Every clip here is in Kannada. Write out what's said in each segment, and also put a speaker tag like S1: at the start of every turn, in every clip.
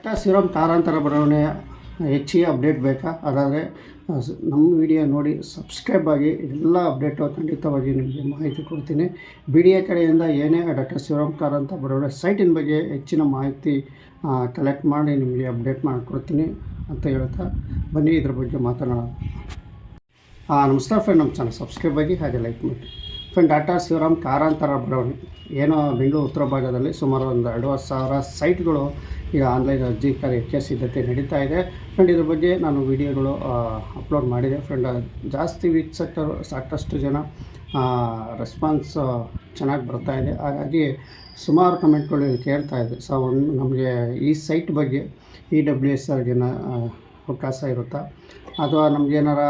S1: ಡಾಕ್ಟರ್ ಶಿವರಾಮ್ ಕಾರಂತರ ಬರವಣಿಗೆ ಹೆಚ್ಚಿಗೆ ಅಪ್ಡೇಟ್ ಬೇಕಾ? ಹಾಗಾದರೆ ನಮ್ಮ ವಿಡಿಯೋ ನೋಡಿ ಸಬ್ಸ್ಕ್ರೈಬ್ ಆಗಿ. ಎಲ್ಲ ಅಪ್ಡೇಟು ಖಂಡಿತವಾಗಿ ನಿಮಗೆ ಮಾಹಿತಿ ಕೊಡ್ತೀನಿ. BDA ಕಡೆಯಿಂದ ಏನೇ ಡಾಕ್ಟರ್ ಶಿವರಾಮ್ ಕಾರಂತ ಬರವಣಿಗೆ ಸೈಟಿನ ಬಗ್ಗೆ ಹೆಚ್ಚಿನ ಮಾಹಿತಿ ಕಲೆಕ್ಟ್ ಮಾಡಿ ನಿಮಗೆ ಅಪ್ಡೇಟ್ ಮಾಡಿಕೊಡ್ತೀನಿ ಅಂತ ಹೇಳ್ತಾ ಬನ್ನಿ ಇದ್ರ ಬಗ್ಗೆ ಮಾತನಾಡೋಣ. ನಮಸ್ಕಾರ ಫ್ರೆಂಡ್, ನಮ್ಮ ಚಾನಲ್ ಸಬ್ಸ್ಕ್ರೈಬ್ ಆಗಿ ಹಾಗೆ ಲೈಕ್ ಮಾಡಿ. ಫ್ರೆಂಡ್, ಡಾಕ್ಟರ್ ಶಿವರಾಮ್ ಕಾರಂತರ ಬರವಣಿಗೆ ಏನೋ ಬೆಂಗಳೂರು ಉತ್ತರ ಭಾಗದಲ್ಲಿ ಸುಮಾರು ಒಂದು 20,000 ಸೈಟ್ಗಳು ಈಗ ಆನ್ಲೈನ್ ಅರ್ಜಿ ಕಾರ್ಯಕ್ಕೆ ಸಿದ್ಧತೆ ನಡೀತಾ ಇದೆ. ಫ್ರೆಂಡ್, ಇದ್ರ ಬಗ್ಗೆ ನಾನು ವಿಡಿಯೋಗಳು ಅಪ್ಲೋಡ್ ಮಾಡಿದೆ. ಫ್ರೆಂಡ್, ಜಾಸ್ತಿ ವೀಕ್ಷಕರು ಸಾಕಷ್ಟು ಜನ ರೆಸ್ಪಾನ್ಸ್ ಚೆನ್ನಾಗಿ ಬರ್ತಾಯಿದೆ. ಹಾಗಾಗಿ ಸುಮಾರು ಕಮೆಂಟ್ಗಳು ಕೇಳ್ತಾ ಇದೆ. ಸೊ ನಮಗೆ ಈ ಸೈಟ್ ಬಗ್ಗೆ EWSRಗೇನ ಅವಕಾಶ ಇರುತ್ತಾ ಅಥವಾ ನಮಗೇನಾರ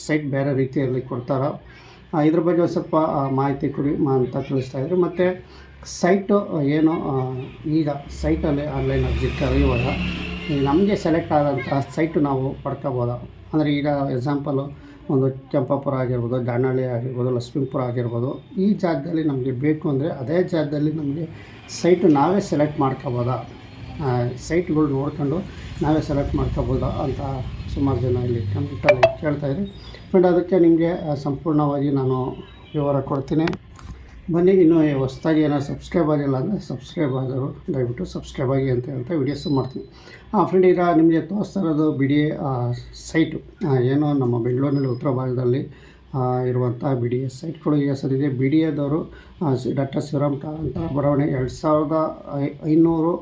S1: ಸೈಟ್ ಬೇರೆ ರೀತಿಯಲ್ಲಿ ಕೊಡ್ತಾರೋ ಇದ್ರ ಬಗ್ಗೆ ಸ್ವಲ್ಪ ಮಾಹಿತಿ ಕೊಡಿ ಅಂತ ತಿಳಿಸ್ತಾಯಿದ್ರು. ಮತ್ತು ಸೈಟು ಏನು ಈಗ ಸೈಟಲ್ಲಿ ಆನ್ಲೈನ್ ಅರ್ಜಿ ಕರೆಯುವಾಗ ನಮಗೆ ಸೆಲೆಕ್ಟ್ ಆದಂಥ ಸೈಟು ನಾವು ಪಡ್ಕೋಬೋದಾ? ಅಂದರೆ ಈಗ ಎಕ್ಸಾಂಪಲು ಒಂದು ಕೆಂಪಾಪುರ ಆಗಿರ್ಬೋದು, ದಾನಹಳ್ಳಿ ಆಗಿರ್ಬೋದು, ಲಕ್ಷ್ಮೀಪುರ ಆಗಿರ್ಬೋದು, ಈ ಜಾಗದಲ್ಲಿ ನಮಗೆ ಬೇಕು ಅಂದರೆ ಅದೇ ಜಾಗದಲ್ಲಿ ನಮಗೆ ಸೈಟು ನಾವೇ ಸೆಲೆಕ್ಟ್ ಮಾಡ್ಕೋಬೋದಾ? ಸೈಟ್ಗಳು ನೋಡ್ಕೊಂಡು ನಾವೇ ಸೆಲೆಕ್ಟ್ ಮಾಡ್ಕೋಬೋದಾ ಅಂತ ಸುಮಾರು ಜನ ಇಲ್ಲಿ ಕಮೆಂಟಲ್ಲಿ ಕೇಳ್ತಾಯಿದ್ರು. ಫ್ರೆಂಡ್, ಅದಕ್ಕೆ ನಿಮಗೆ ಸಂಪೂರ್ಣವಾಗಿ ನಾನು ವಿವರ ಕೊಡ್ತೀನಿ. ಬನ್ನಿ, ಇನ್ನೂ ಹೊಸದಾಗಿ ಏನಾದ್ರು ಸಬ್ಸ್ಕ್ರೈಬ್ ಆಗಿಲ್ಲ ಅಂದರೆ ಸಬ್ಸ್ಕ್ರೈಬ್ ಆದರು ದಯವಿಟ್ಟು ಸಬ್ಸ್ಕ್ರೈಬ್ ಆಗಿ ಅಂತ ಹೇಳ್ತಾ ವಿಡಿಯೋಸ್ ಮಾಡ್ತೀನಿ. ಫ್ರೆಂಡ್, ಈಗ ನಿಮಗೆ ತೋರಿಸ್ತಾ ಇರೋದು BDA ಸೈಟು ಏನೋ ನಮ್ಮ ಬೆಂಗಳೂರಿನಲ್ಲಿ ಉತ್ತರ ಭಾಗದಲ್ಲಿ ಇರುವಂಥ BDA ಸೈಟ್ಗಳು ಈಗ ಸರಿದೆ. BDAದವರು ಡಾಕ್ಟರ್ ಶಿವರಾಮ್ ಕಾರಂತ ಬರವಣಿಗೆ 2,500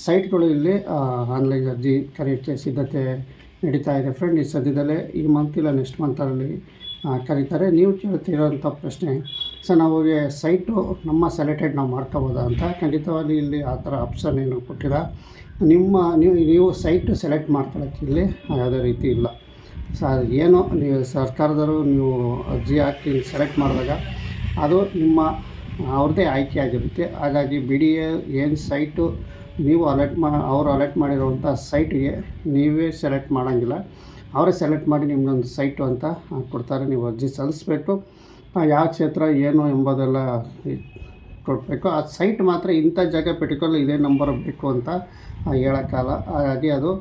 S1: ಸೈಟ್ಗಳು ಇಲ್ಲಿ ಆನ್ಲೈನ್ ಅರ್ಜಿ ಕರೆಯೋಕ್ಕೆ ಸಿದ್ಧತೆ ನಡೀತಾ ಇದೆ. ಫ್ರೆಂಡ್, ಈ ಸದ್ಯದಲ್ಲೇ ಈ ಮಂತ್ ಇಲ್ಲ ನೆಕ್ಸ್ಟ್ ಮಂತಲ್ಲಿ ಕರೀತಾರೆ. ನೀವು ಕೇಳ್ತಿರೋಂಥ ಪ್ರಶ್ನೆ, ಸರ್ ನಾವು ಸೈಟು ನಮ್ಮ ಸೆಲೆಕ್ಟೆಡ್ ನಾವು ಮಾಡ್ಕೋಬೋದಾ ಅಂತ. ಖಂಡಿತವಾಗಿ ಇಲ್ಲಿ ಆ ಥರ ಆಪ್ಷನ್ ಏನು ಕೊಟ್ಟಿಲ್ಲ. ನೀವು ಸೈಟು ಸೆಲೆಕ್ಟ್ ಮಾಡ್ಕೊಳ್ಳೋಕ್ಕೆ ಇಲ್ಲಿ ಯಾವುದೇ ರೀತಿ ಇಲ್ಲ. ಏನು ನೀವು ಸರ್ಕಾರದವರು ನೀವು ಅರ್ಜಿ ಹಾಕಿ ಸೆಲೆಕ್ಟ್ ಮಾಡಿದಾಗ ಅದು ಅವ್ರದ್ದೇ ಆಯ್ಕೆ ಆಗಿರುತ್ತೆ. ಹಾಗಾಗಿ BDA ಏನು ಸೈಟು ನೀವು ಅವರು ಅಲರ್ಟ್ ಮಾಡಿರುವಂಥ ಸೈಟಿಗೆ ನೀವೇ ಸೆಲೆಕ್ಟ್ ಮಾಡೋಂಗಿಲ್ಲ. ಅವರೇ ಸೆಲೆಕ್ಟ್ ಮಾಡಿ ನಿಮ್ಮದೊಂದು ಸೈಟು ಅಂತ ಕೊಡ್ತಾರೆ. ನೀವು ಅರ್ಜಿ ಸಲ್ಲಿಸಬೇಕು. ಯಾವ ಕ್ಷೇತ್ರ ಏನು ಎಂಬುದೆಲ್ಲ ಕೊಡಬೇಕು. ಆ ಸೈಟ್ ಮಾತ್ರ ಇಂಥ ಜಾಗ ಪರ್ಟಿಕ್ಯುಲರ್ ಇದೇ ನಂಬರ್ ಬೇಕು ಅಂತ ಹೇಳೋಕ್ಕಲ್ಲ. ಹಾಗಾಗಿ ಅದು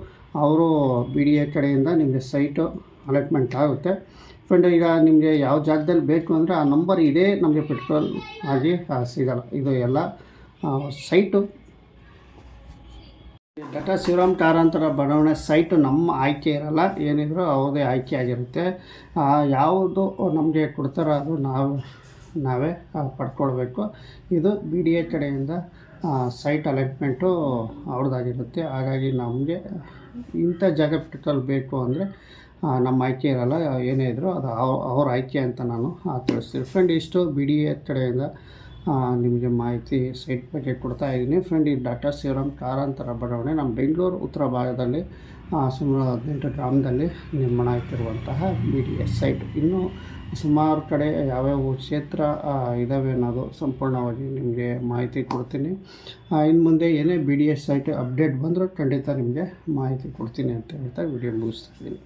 S1: ಅವರು BDA ಕಡೆಯಿಂದ ನಿಮಗೆ ಸೈಟು ಅಲಾಟ್ಮೆಂಟ್ ಆಗುತ್ತೆ. ಫ್ರೆಂಡ್, ಈಗ ನಿಮಗೆ ಯಾವ ಜಾಗದಲ್ಲಿ ಬೇಕು ಅಂದರೆ ಆ ನಂಬರ್ ಇದೇ ನಮಗೆ ಪರ್ಟಿಕ್ಯುಲರ್ ಆಗಿ ಸಿಗಲ್ಲ. ಇದು ಎಲ್ಲ ಸೈಟು ಡಾಕ್ಟರ್ ಶಿವರಾಮ್ ಕಾರಂತರ ಬರವಣಿಗೆ ಸೈಟು ನಮ್ಮ ಆಯ್ಕೆ ಇರಲ್ಲ. ಏನಿದ್ರು ಅವ್ರದ್ದೇ ಆಯ್ಕೆ ಆಗಿರುತ್ತೆ. ಯಾವುದು ನಮಗೆ ಕೊಡ್ತಾರೋ ಅದು ನಾವೇ ಪಡ್ಕೊಳ್ಬೇಕು. ಇದು BDA ಕಡೆಯಿಂದ ಸೈಟ್ ಅಲಾಟ್ಮೆಂಟು ಅವ್ರದ್ದಾಗಿರುತ್ತೆ. ಹಾಗಾಗಿ ನಮಗೆ ಇಂಥ ಜಾಗ ಪರ್ಟಿಕ್ಯುಲರ್ ಬೇಕು ಅಂದರೆ ನಮ್ಮ ಆಯ್ಕೆ ಇರಲ್ಲ. ಏನೇ ಇದ್ದರೂ ಅದು ಅವ್ರ ಆಯ್ಕೆ ಅಂತ ನಾನು ತಿಳಿಸ್ತೀನಿ. ಫ್ರೆಂಡ್, ಇಷ್ಟು BDA ಕಡೆಯಿಂದ ನಿಮಗೆ ಮಾಹಿತಿ ಸೈಟ್ ಬಗ್ಗೆ ಕೊಡ್ತಾ ಇದ್ದೀನಿ. ಫ್ರೆಂಡ್, ಈ ಡಾಕ್ಟರ್ ಶಿವರಾಮ್ ಕಾರಂತರ ಬಡಾವಣೆ ನಮ್ಮ ಬೆಂಗಳೂರು ಉತ್ತರ ಭಾಗದಲ್ಲಿ ಸುಮಾರು 18 ಗ್ರಾಮದಲ್ಲಿ ನಿರ್ಮಾಣ ಆಗ್ತಿರುವಂತಹ BDA ಸೈಟ್. ಇನ್ನೂ ಸುಮಾರು ಕಡೆ ಯಾವ್ಯಾವ ಕ್ಷೇತ್ರ ಇದ್ದಾವೆ ಅನ್ನೋದು ಸಂಪೂರ್ಣವಾಗಿ ನಿಮಗೆ ಮಾಹಿತಿ ಕೊಡ್ತೀನಿ. ಇನ್ನು ಮುಂದೆ ಏನೇ BDA ಸೈಟ್ ಅಪ್ಡೇಟ್ ಬಂದರೂ ಖಂಡಿತ ನಿಮಗೆ ಮಾಹಿತಿ ಕೊಡ್ತೀನಿ ಅಂತ ಹೇಳ್ತಾ ವಿಡಿಯೋ ಮುಗಿಸ್ತಾ ಇದ್ದೀನಿ.